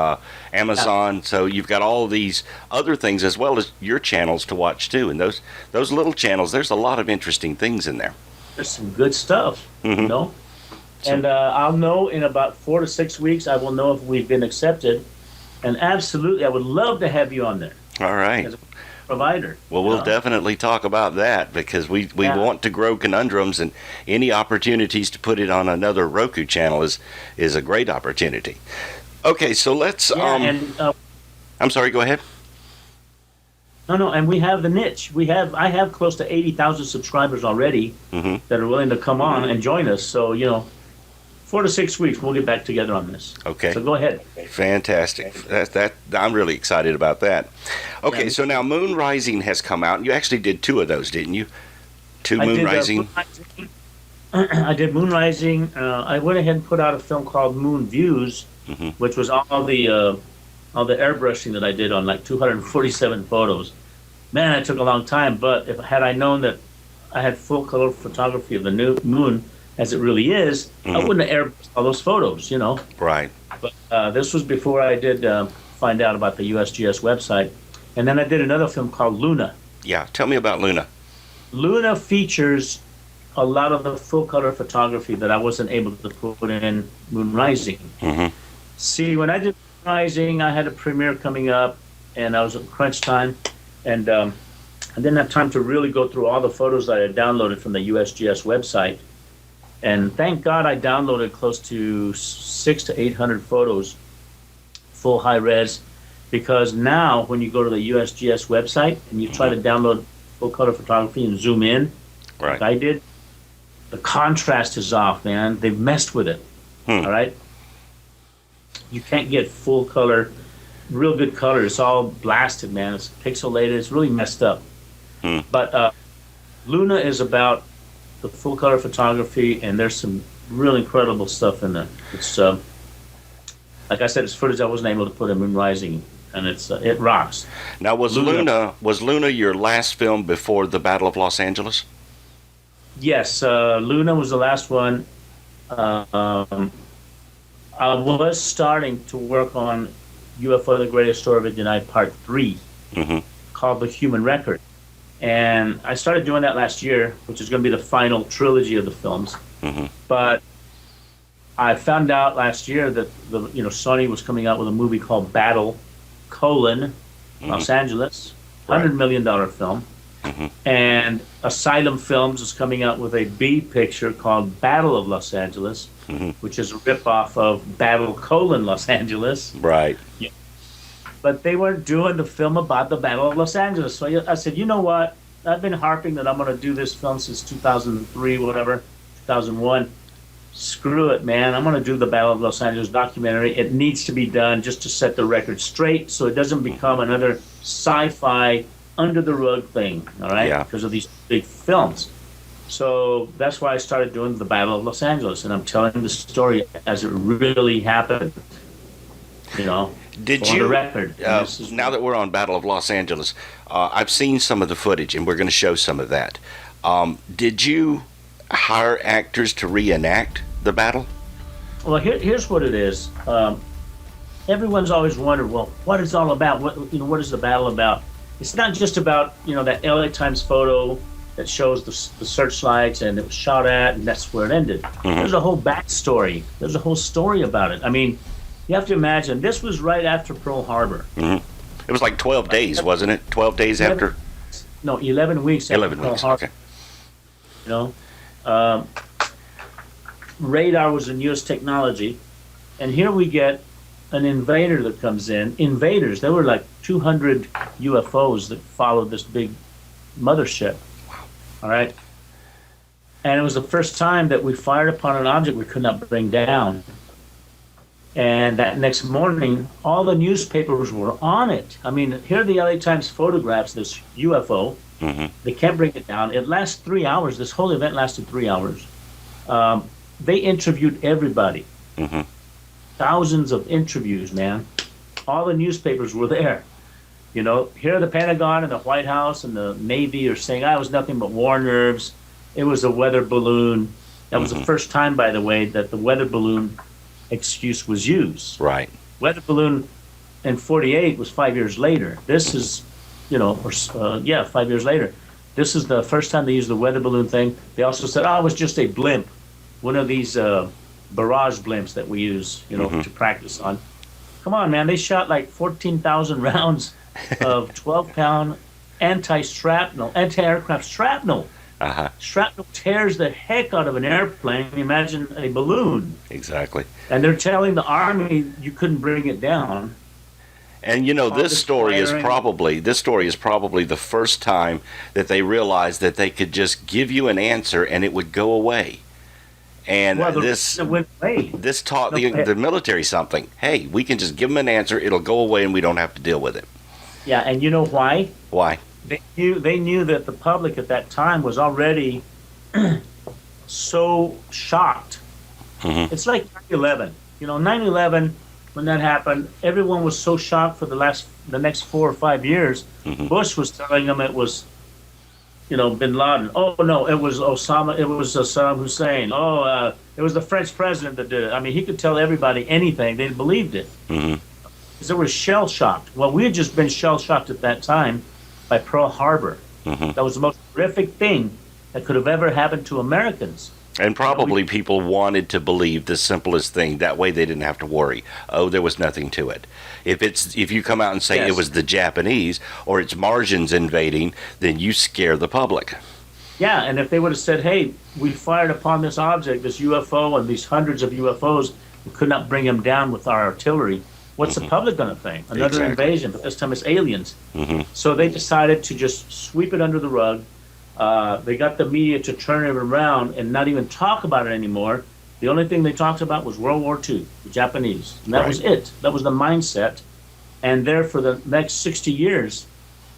A: Amazon. So you've got all these other things as well as your channels to watch too. And those little channels, there's a lot of interesting things in there.
B: There's some good stuff, And I'll know in about 4 to 6 weeks. I will know if we've been accepted. And absolutely, I would love to have you on there.
A: All right.
B: As a provider.
A: Well, we'll definitely talk about that, because we want to grow Conundrums, and any opportunities to put it on another Roku channel is a great opportunity. Okay, so let's. I'm sorry. Go ahead.
B: No, and we have the niche. I have close to 80,000 subscribers already that are willing to come on and join us. So 4 to 6 weeks, we'll get back together on this.
A: Okay.
B: So go ahead.
A: Fantastic. That I'm really excited about that. Okay, so now Moon Rising has come out, and you actually did 2 of those, didn't you? Moon Rising.
B: I did Moon Rising. I went ahead and put out a film called Moon Views, which was all the airbrushing that I did on like 247 photos. Man, it took a long time, but had I known that I had full color photography of the new moon as it really is, I wouldn't have airbrushed all those photos,
A: Right.
B: But this was before I did find out about the USGS website. And then I did another film called Luna.
A: Yeah, tell me about Luna.
B: Luna features a lot of the full color photography that I wasn't able to put in Moon Rising.
A: Mm-hmm.
B: See, when I did Moon Rising, I had a premiere coming up, and I was at crunch time, and I didn't have time to really go through all the photos that I had downloaded from the USGS website. And thank God I downloaded close to 600 to 800 photos, full high res, because now when you go to the USGS website and you try to download full color photography and zoom in,
A: Right.
B: like I did, the contrast is off, man. They've messed with it. All right. You can't get full color, real good color. It's all blasted, man. It's pixelated. It's really messed up. But Luna is about the full color photography, and there's some real incredible stuff in there. It's like I said, it's footage I wasn't able to put in Moon Rising, and it rocks.
A: Now, was Luna your last film before the Battle of Los Angeles?
B: Yes, Luna was the last one. I was starting to work on UFO: The Greatest Story of the Denied Part 3, called The Human Record. And I started doing that last year, which is going to be the final trilogy of the films. But I found out last year that Sony was coming out with a movie called Battle: Los Angeles, $100 million film. And Asylum Films is coming out with a B picture called Battle of Los Angeles, which is a ripoff of Battle: Los Angeles.
A: Right.
B: Yeah. But they weren't doing the film about the Battle of Los Angeles. So I said, you know what? I've been harping that I'm going to do this film since 2003, whatever, 2001. Screw it, man. I'm going to do the Battle of Los Angeles documentary. It needs to be done just to set the record straight so it doesn't become another sci-fi under-the-rug thing, all right?
A: Yeah.
B: Because of these big films. So that's why I started doing the Battle of Los Angeles, and I'm telling the story as it really happened,
A: Did
B: on
A: you,
B: the record.
A: now that we're on Battle of Los Angeles, I've seen some of the footage, and we're going to show some of that. Did you hire actors to reenact the battle?
B: Well, here's what it is. Everyone's always wondered, well, what is it all about? What is the battle about? It's not just about, that LA Times photo that shows the searchlights and it was shot at and that's where it ended. There's a whole backstory. There's a whole story about it. I mean, you have to imagine, this was right after Pearl Harbor.
A: It was like 12 days, wasn't it? 12 days after?
B: No, 11 weeks after
A: 11
B: Pearl
A: weeks,
B: Harbor.
A: okay.
B: Radar was a newest technology, and here we get an invader that comes in. Invaders, there were like 200 UFOs that followed this big mothership. All right? And it was the first time that we fired upon an object we could not bring down. And that next morning, all the newspapers were on it. I mean, here are the LA Times photographs, this UFO. They can't bring it down. It lasts 3 hours. This whole event lasted 3 hours. They interviewed everybody. Thousands of interviews, man. All the newspapers were there. Here the Pentagon and the White House and the Navy are saying, it was nothing but war nerves. It was a weather balloon. That was the first time, by the way, that the weather balloon excuse was used.
A: Right.
B: Weather balloon in 48 was 5 years later. This is, 5 years later. This is the first time they used the weather balloon thing. They also said, it was just a blimp. One of these barrage blimps that we use, to practice on. Come on, man. They shot like 14,000 rounds of 12-pound anti-aircraft shrapnel. Shrapnel tears the heck out of an airplane. Imagine a balloon.
A: Exactly.
B: And they're telling the Army you couldn't bring it down.
A: And this story is probably the first time that they realized that they could just give you an answer and it would go away. And this taught the military something. Hey, we can just give them an answer; it'll go away, and we don't have to deal with it.
B: Yeah, and you know why?
A: Why?
B: They knew that the public at that time was already so shocked. It's like 9/11. 9/11, when that happened, everyone was so shocked for the next 4 or 5 years. Bush was telling them it was, Bin Laden. Oh no, it was Osama. It was Saddam Hussein. It was the French president that did it. I mean, he could tell everybody anything. They believed it. Because they were shell shocked. Well, we had just been shell shocked at that time by Pearl Harbor. That was the most horrific thing that could have ever happened to Americans.
A: And probably people wanted to believe the simplest thing. That way they didn't have to worry. Oh, there was nothing to it. If you come out and say it was the Japanese or it's Martians invading, then you scare the public.
B: Yeah, and if they would have said, hey, we fired upon this object, this UFO, and these hundreds of UFOs, we could not bring them down with our artillery, what's the public going to think? Another invasion, but this time it's aliens. So they decided to just sweep it under the rug. They got the media to turn it around and not even talk about it anymore. The only thing they talked about was World War II, the Japanese. And that was it. That was the mindset. And there for the next 60 years,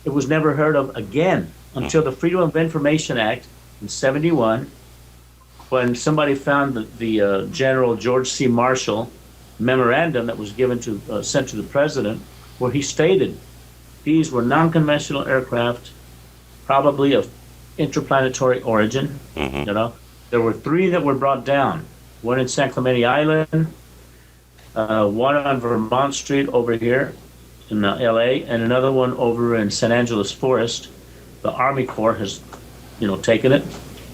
B: it was never heard of again until the Freedom of Information Act in 71, when somebody found the General George C. Marshall memorandum that was given to sent to the president, where he stated these were non-conventional aircraft, probably of interplanetary origin. There were 3 that were brought down, one in San Clemente Island, one on Vermont Street over here in LA, and another one over in San Angeles Forest. The Army Corps has taken it,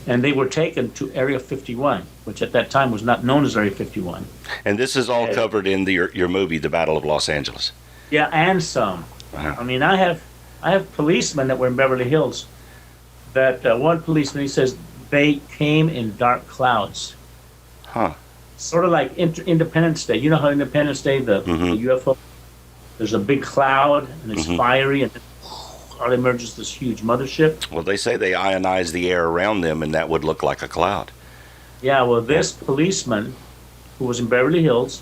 B: and they were taken to Area 51, which at that time was not known as Area 51.
A: And this is all covered in your movie, The Battle of Los Angeles.
B: Yeah, and some.
A: Wow.
B: I mean, I have policemen that were in Beverly Hills. That one policeman, he says they came in dark clouds. Sort of like Independence Day. You know how Independence Day, the UFO, there's a big cloud and it's fiery, and then out emerges this huge mothership.
A: Well, they say they ionize the air around them, and that would look like a cloud.
B: Yeah, well, this policeman who was in Beverly Hills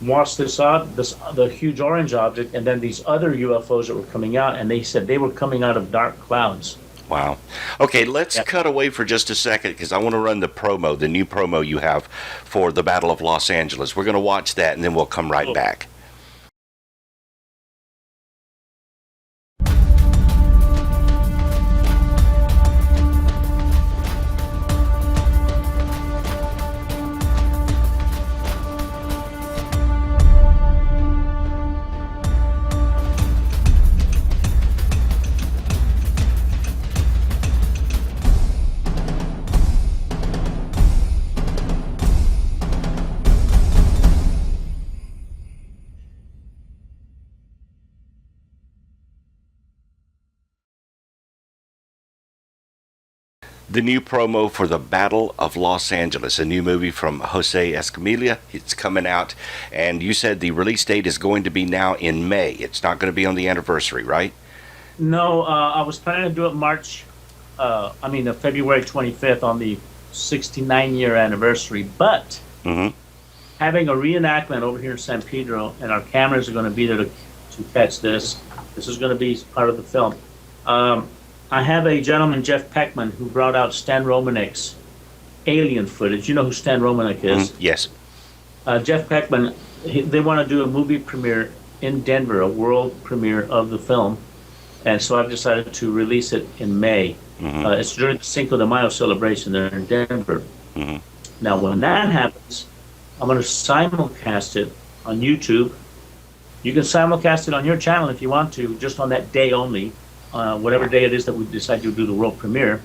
B: watched the huge orange object, and then these other UFOs that were coming out, and they said they were coming out of dark clouds.
A: Wow. Okay, let's cut away for just a second because I want to run the new promo you have for the Battle of Los Angeles. We're going to watch that, and then we'll come right back. The new promo for the Battle of Los Angeles, a new movie from Jose Escamilla. It's coming out, and you said the release date is going to be now in May. It's not going to be on the anniversary, right?
B: No, I was planning to do it February 25th on the 69-year anniversary, but having a reenactment over here in San Pedro, and our cameras are going to be there to catch this. This is going to be part of the film. I have a gentleman, Jeff Peckman, who brought out Stan Romanek's alien footage. You know who Stan Romanek is?
A: Yes.
B: Jeff Peckman, they want to do a movie premiere in Denver, a world premiere of the film. And so I've decided to release it in May. It's during the Cinco de Mayo celebration there in Denver. Now, when that happens, I'm going to simulcast it on YouTube. You can simulcast it on your channel if you want to, just on that day only. Whatever day it is that we decide to do the world premiere,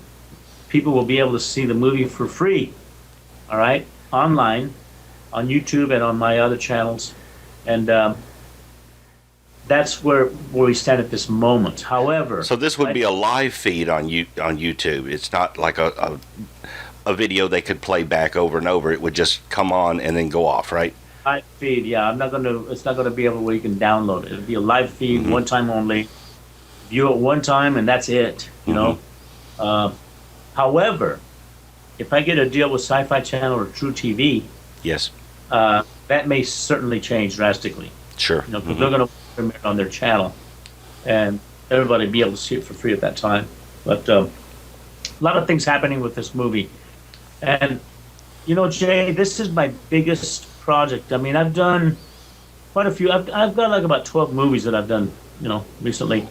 B: people will be able to see the movie for free, all right, online, on YouTube and on my other channels. And that's where we stand at this moment. However...
A: So this would be a live feed on YouTube. It's not like a video they could play back over and over. It would just come on and then go off, right?
B: Live feed, yeah. It's not going to be able where you can download it. It'll be a live feed, one time only. View it one time and that's it, you know. However, if I get a deal with Sci-Fi Channel or True TV,
A: yes,
B: that may certainly change drastically.
A: Sure.
B: You know, because they're going to premiere it on their channel, and everybody will be able to see it for free at that time. But a lot of things happening with this movie, and you know, Jay, this is my biggest project. I mean, I've done quite a few. I've got like about 12 movies that I've done, you know, recently.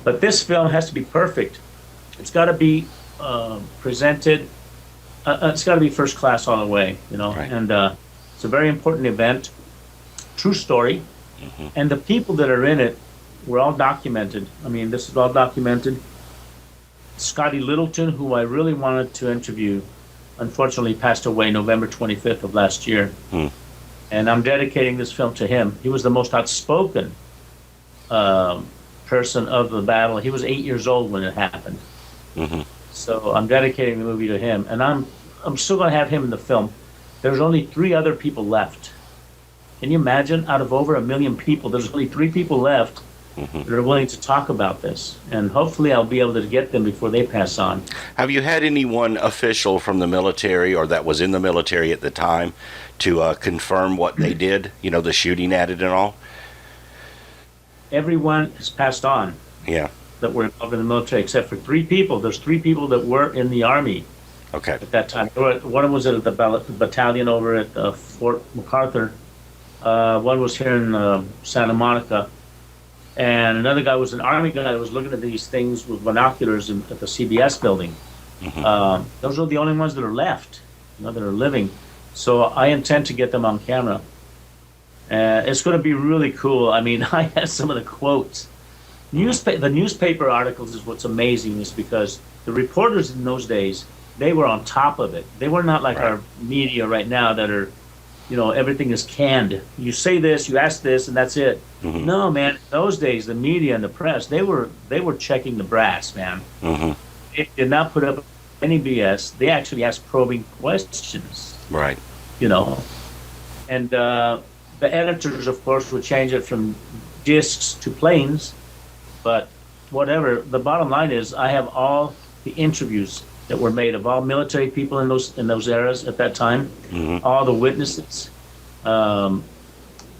B: But this film has to be perfect. It's got to be presented. It's got to be first class all the way, you know. Right. And it's a very important event, true story, and the people that are in it were all documented. I mean, this is all documented. Scotty Littleton, who I really wanted to interview, unfortunately passed away November 25th of last year. And I'm dedicating this film to him. He was the most outspoken person of the battle. He was 8 years old when it happened. So I'm dedicating the movie to him. And I'm still going to have him in the film. There's only 3 other people left. Can you imagine? Out of over 1 million people, there's only 3 people left that are willing to talk about this. And hopefully I'll be able to get them before they pass on.
A: Have you had anyone official from the military or that was in the military at the time to confirm what they did, you know, the shooting at it and all?
B: Everyone has passed on.
A: Yeah.
B: That were involved in the military, except for 3 people. There's 3 people that were in the Army at that time. One of them was at the battalion over at Fort MacArthur. One was here in Santa Monica. And another guy was an Army guy that was looking at these things with binoculars at the CBS building. Those are the only ones that are left, you know, that are living. So I intend to get them on camera. It's going to be really cool. I mean, I have some of the quotes. The newspaper articles is what's amazing, is because the reporters in those days, they were on top of it. They were not like our media right now that are, you know, everything is canned. You say this, you ask this, and that's it. No, man. In those days, the media and the press, they were checking the brass, man. They did not put up any BS. They actually asked probing questions.
A: Right.
B: You know, and the editors, of course, would change it from discs to planes. But whatever. The bottom line is, I have all the interviews that were made of all military people in those eras at that time, all the witnesses. I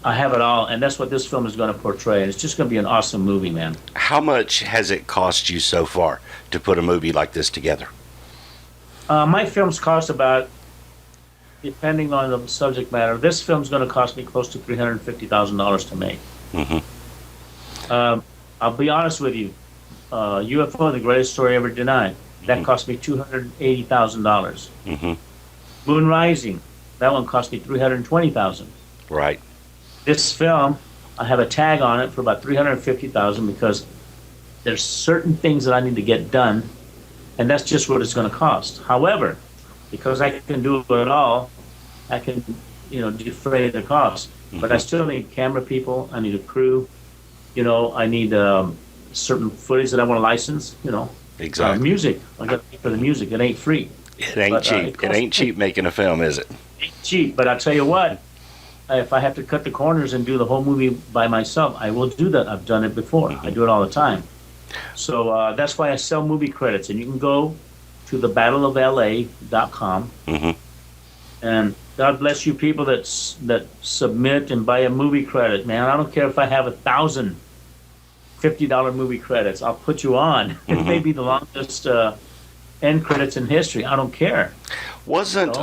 B: have it all, and that's what this film is going to portray. And it's just going to be an awesome movie, man.
A: How much has it cost you so far to put a movie like this together?
B: My films cost about, depending on the subject matter, this film's going to cost me close to $350,000 to make. I'll be honest with you. UFO, The Greatest Story Ever Denied, that cost me $280,000. Moon Rising, that one cost me $320,000.
A: Right.
B: This film, I have a tag on it for about $350,000 because there's certain things that I need to get done, and that's just what it's going to cost. However, because I can do it all, I can, you know, defray the cost. But I still need camera people. I need a crew. You know, I need certain footage that I want to license. You know, music. I got to pay for the music. It ain't free.
A: It ain't cheap. It ain't cheap making a film, is it?
B: It ain't cheap. But I tell you what, if I have to cut the corners and do the whole movie by myself, I will do that. I've done it before. I do it all the time. So that's why I sell movie credits. And you can go to thebattleofla.com. And God bless you people that submit and buy a movie credit, man. I don't care if I have 1,000 $50 movie credits. I'll put you on. It may be the longest end credits in history. I don't care.
A: Wasn't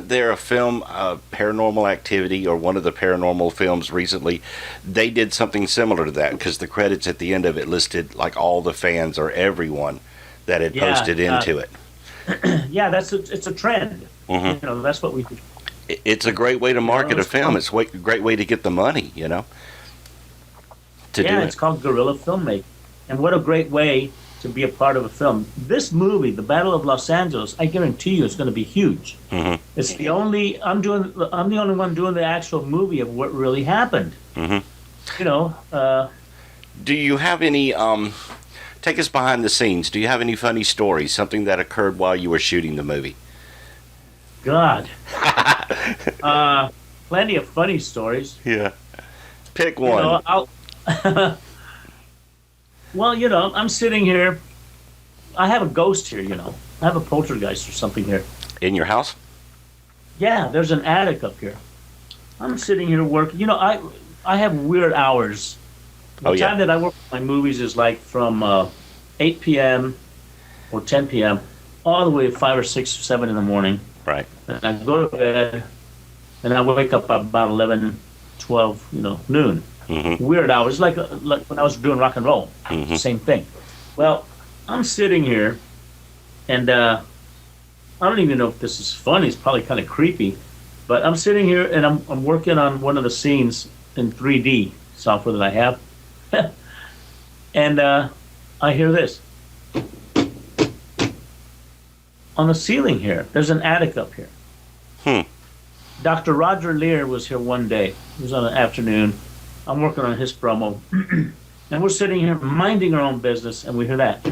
A: there a film, Paranormal Activity, or one of the paranormal films recently? They did something similar to that, because the credits at the end of it listed like all the fans or everyone that had posted into it.
B: Yeah, it's a trend. You know, that's what we do.
A: It's a great way to market a film. It's a great way to get the money, you know.
B: It's called guerrilla filmmaking. And what a great way to be a part of a film. This movie, The Battle of Los Angeles, I guarantee you it's going to be huge. It's the only, I'm the only one doing the actual movie of what really happened. You know.
A: Do you have any, take us behind the scenes, do you have any funny stories, something that occurred while you were shooting the movie?
B: God. Plenty of funny stories.
A: Yeah. Pick one.
B: You know, well, you know, I'm sitting here. I have a ghost here, you know. I have a poltergeist or something here.
A: In your house?
B: Yeah, there's an attic up here. I'm sitting here working. You know, I have weird hours. The time that I work on my movies is like from 8 p.m. or 10 p.m. all the way to 5 or 6 or 7 in the morning.
A: Right.
B: And I go to bed, and I wake up about 11, 12, you know, noon. Weird hours, like when I was doing rock and roll. Same thing. Well, I'm sitting here, and I don't even know if this is funny. It's probably kind of creepy, but I'm sitting here and I'm working on one of the scenes in 3D software that I have, and I hear this. on the ceiling here. There's an attic up here.
A: Hmm.
B: Dr. Roger Lear was here one day. It was on an afternoon. I'm working on his promo. And we're sitting here minding our own business, and we hear that.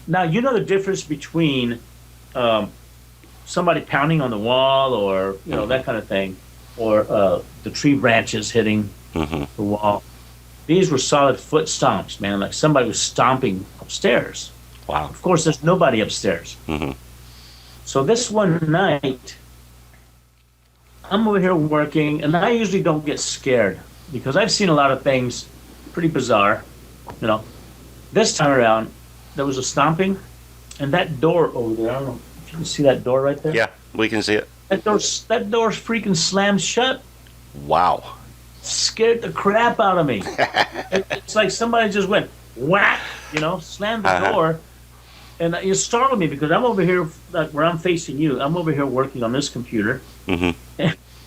B: Now, you know the difference between somebody pounding on the wall or, that kind of thing, or the tree branches hitting the wall. These were solid foot stomps, man, like somebody was stomping upstairs.
A: Wow.
B: Of course, there's nobody upstairs. So this one night, I'm over here working, and I usually don't get scared because I've seen a lot of things pretty bizarre. This time around, there was a stomping, and that door over there, I don't know if you can see that door right there.
A: Yeah, we can see it.
B: That door's freaking slammed shut.
A: Wow.
B: Scared the crap out of me. It's like somebody just went whack, slammed the door. And it startled me because I'm over here, like where I'm facing you, I'm over here working on this computer.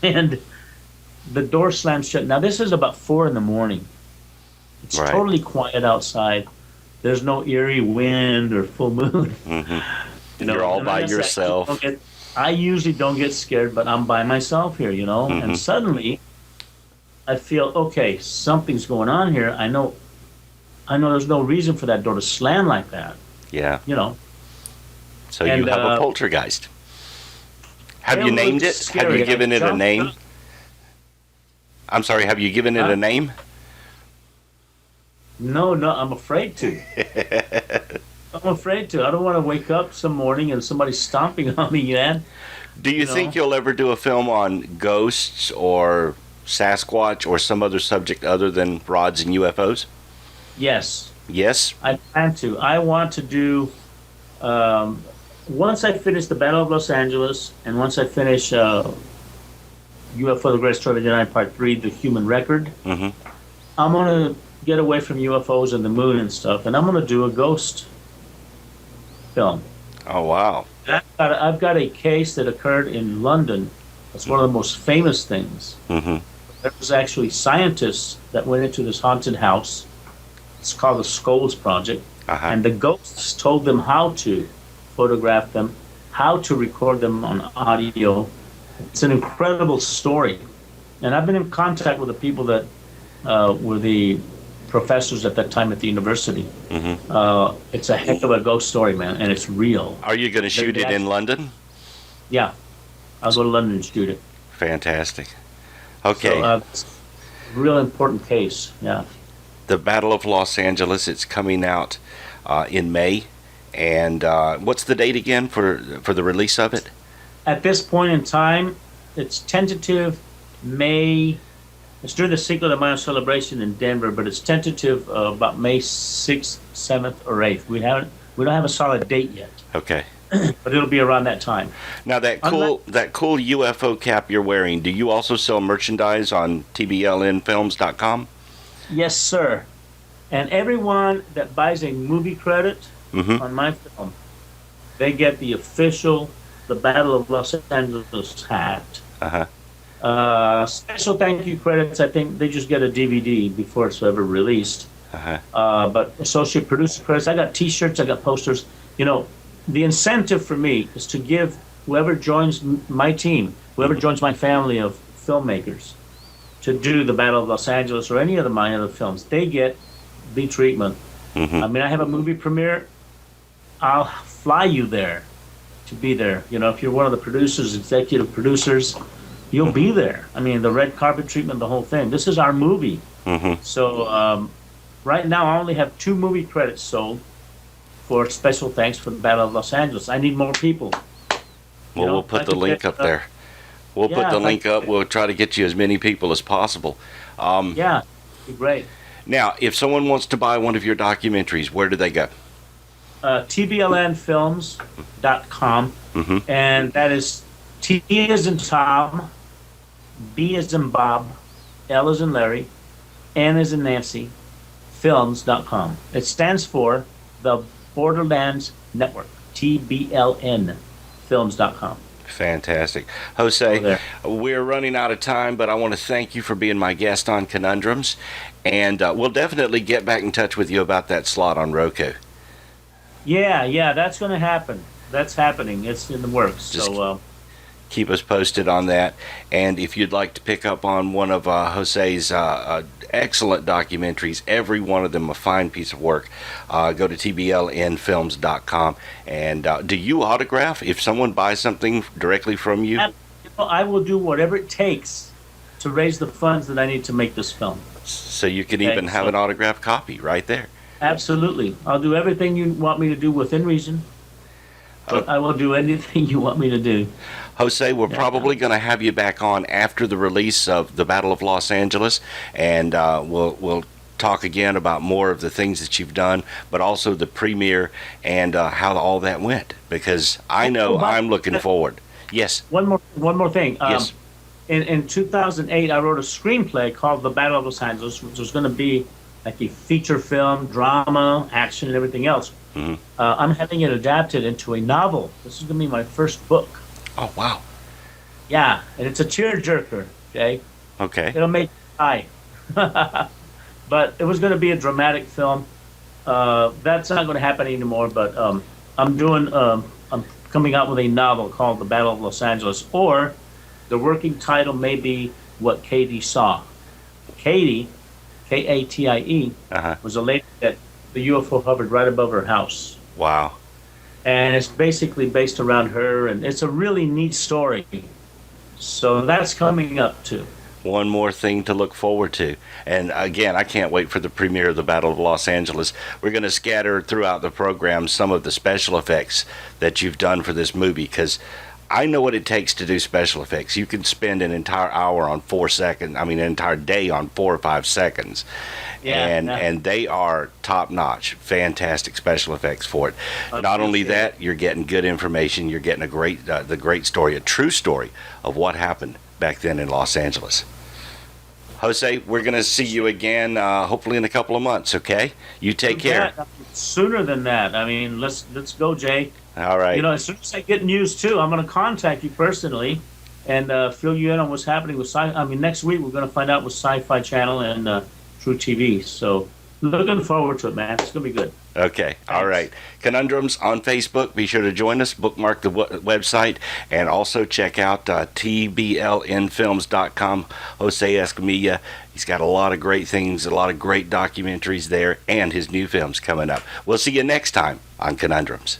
B: And the door slammed shut. Now, this is about 4 a.m. It's
A: Right.
B: totally quiet outside. There's no eerie wind or full moon.
A: You're all
B: and
A: by
B: like I said,
A: yourself.
B: I usually don't get scared, but I'm by myself here, And suddenly, I feel, okay, something's going on here. I know there's no reason for that door to slam like that,
A: Yeah. So
B: And,
A: you have a poltergeist. Have you
B: it
A: named
B: was
A: it?
B: scary.
A: Have you
B: I
A: given it a
B: jumped
A: name?
B: up.
A: I'm sorry, have you given it a name?
B: No, I'm afraid to. I'm afraid to. I don't want to wake up some morning and somebody stomping on me, man.
A: Do you think you'll ever do a film on ghosts or Sasquatch or some other subject other than rods and UFOs?
B: Yes,
A: Yes?
B: I plan to. I want to do, once I finish the Battle of Los Angeles, and once I finish UFO The Great Story of the Night Part 3, The Human Record, I'm going to get away from UFOs and the moon and stuff, and I'm going to do a ghost film.
A: Oh, wow.
B: I've got a case that occurred in London. It's one of the most famous things. There was actually scientists that went into this haunted house. It's called the Skulls Project. And the ghosts told them how to photograph them, how to record them on audio. It's an incredible story. And I've been in contact with the people that were the professors at that time at the university. It's a heck of a ghost story, man, and it's real.
A: Are you going to shoot it in London?
B: Yeah. I'll go to London and shoot it.
A: Fantastic. Okay.
B: So, it's a real important case, yeah.
A: The Battle of Los Angeles, it's coming out in May. And what's the date again for the release of it?
B: At this point in time, it's tentative May. It's during the Cinco de Mayo celebration in Denver, but it's tentative about May 6th, 7th, or 8th. We don't have a solid date yet,
A: Okay.
B: but it'll be around that time.
A: Now that cool UFO cap you're wearing, do you also sell merchandise on TBLNFilms.com?
B: Yes, sir. And everyone that buys a movie credit on my film, they get the official The Battle of Los Angeles hat. Special thank you credits, I think they just get a DVD before it's ever released. But associate producer credits, I got T-shirts, I got posters. The incentive for me is to give whoever joins my team, whoever joins my family of filmmakers, to do the Battle of Los Angeles or any of my other films, they get the treatment. I mean, I have a movie premiere, I'll fly you there to be there. If you're one of the producers, executive producers, you'll be there. I mean, the red carpet treatment, the whole thing. This is our movie. So right now, I only have 2 movie credits sold for special thanks for the Battle of Los Angeles. I need more people.
A: Well, we'll put the link up there. We'll put the link up. We'll try to get you as many people as possible.
B: Yeah, it'd be great.
A: Now, if someone wants to buy one of your documentaries, where do they go?
B: TBLNFilms.com. And that is T as in Tom, B as in Bob, L as in Larry, N as in Nancy, films.com. It stands for the Borderlands Network, TBLN Films.com.
A: Fantastic. Jose, we're running out of time, but I want to thank you for being my guest on Conundrums, and we'll definitely get back in touch with you about that slot on Roku.
B: Yeah, that's going to happen. that's happening. It's in the works.
A: Just
B: So
A: keep us posted on that. And if you'd like to pick up on one of Jose's excellent documentaries, every one of them a fine piece of work, go to TBLNFilms.com. And do you autograph if someone buys something directly from you?
B: I will do whatever it takes to raise the funds that I need to make this film.
A: So you can even have an autographed copy right there.
B: Absolutely. I'll do everything you want me to do within reason. But I will do anything you want me to do.
A: Jose, we're probably going to have you back on after the release of the Battle of Los Angeles, and we'll talk again about more of the things that you've done, but also the premiere and how all that went, because I know I'm looking forward. Yes.
B: One more thing.
A: Yes.
B: In 2008, I wrote a screenplay called The Battle of Los Angeles, which was going to be like a feature film, drama, action, and everything else.
A: Mm-hmm.
B: I'm having it adapted into a novel. This is going to be my first book.
A: Oh, wow.
B: Yeah, and it's a tearjerker, okay?
A: Okay.
B: It'll make you cry. But it was going to be a dramatic film. That's not going to happen anymore, but I'm coming out with a novel called The Battle of Los Angeles, or the working title may be What Katie Saw. Katie, Katie, was a lady that the UFO hovered right above her house.
A: Wow.
B: And it's basically based around her, and it's a really neat story. So that's coming up too.
A: One more thing to look forward to. And again, I can't wait for the premiere of the Battle of Los Angeles. We're going to scatter throughout the program some of the special effects that you've done for this movie, because I know what it takes to do special effects. You can spend an entire hour on 4 seconds, an entire day on 4 or 5 seconds. And they are top notch, fantastic special effects for it. Not only that, you're getting good information, you're getting the great story, a true story of what happened back then in Los Angeles. Jose, we're going to see you again, hopefully in a couple of months, okay? You take care.
B: Sooner than that. Let's go, Jay.
A: All right.
B: As soon as I get news, too, I'm going to contact you personally and fill you in on what's happening with next week we're going to find out with Sci-Fi Channel and True TV. So looking forward to it, man. It's going to be good.
A: Okay. Thanks. All right. Conundrums on Facebook. Be sure to join us. Bookmark the website. And also check out TBLNFilms.com. Jose Escamilla. He's got a lot of great things, a lot of great documentaries there, and his new films coming up. We'll see you next time on Conundrums.